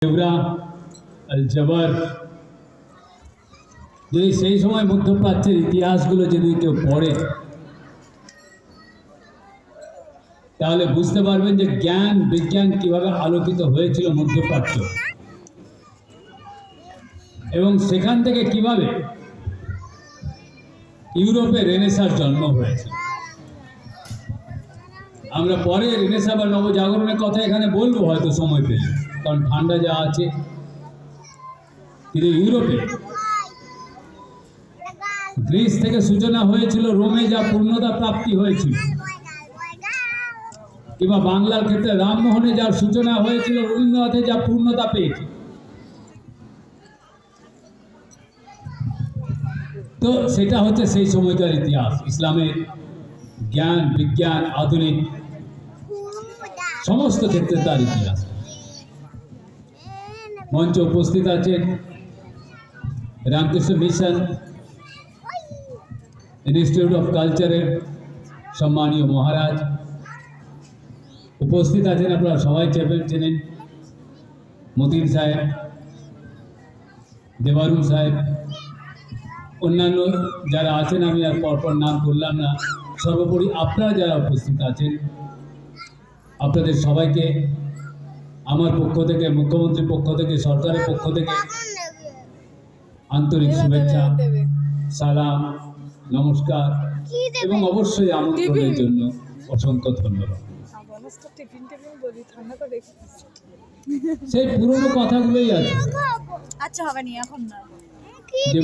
আল জবর যদি সেই সময় মধ্যপ্রাচ্যের ইতিহাসগুলো যদি কেউ পড়ে তাহলে বুঝতে পারবেন যে জ্ঞান বিজ্ঞান কিভাবে আলোকিত হয়েছিল মধ্যপ্রাচ্য এবং সেখান থেকে কিভাবে ইউরোপে রেনেসাঁর জন্ম হয়েছে। আমরা পরে রেনেসাঁ বা নবজাগরণের কথা এখানে বলবো হয়তো সময় পেলে, কারণ ঠান্ডা যা আছে। কিন্তু ইউরোপে গ্রিস থেকে সূচনা হয়েছিল, রোমে যা পূর্ণতা প্রাপ্তি হয়েছিল, কিংবা বাংলার ক্ষেত্রে রামমোহনে যার সূচনা হয়েছিল, রবীন্দ্রনাথে যা পূর্ণতা পেয়েছে। তো সেটা হচ্ছে সেই সময়কার ইতিহাস, ইসলামের জ্ঞান বিজ্ঞান আধুনিক সমস্ত ক্ষেত্রে তার ইতিহাস। মঞ্চে উপস্থিত আছেন রামকৃষ্ণ মিশন ইনস্টিটিউট অফ কালচারের সম্মানীয় মহারাজ, উপস্থিত আছেন আপনারা সবাই চেনেন মতিন সাহেব, দেবারুণ সাহেব, অন্যান্য যারা আছেন আমি আর পরপর নাম করলাম না। সর্বোপরি আপনারা যারা উপস্থিত আছেন আপনাদের সবাইকে আমার পক্ষ থেকে, মুখ্যমন্ত্রীর পক্ষ থেকে, সরকারের পক্ষ থেকে আন্তরিক শুভেচ্ছা, সালাম, নমস্কার এবং অবশ্যই আমন্ত্রণের জন্য অসংখ্য ধন্যবাদ। সেই পুরনো কথাগুলোই আছে, আচ্ছা হবে নি এখন না যে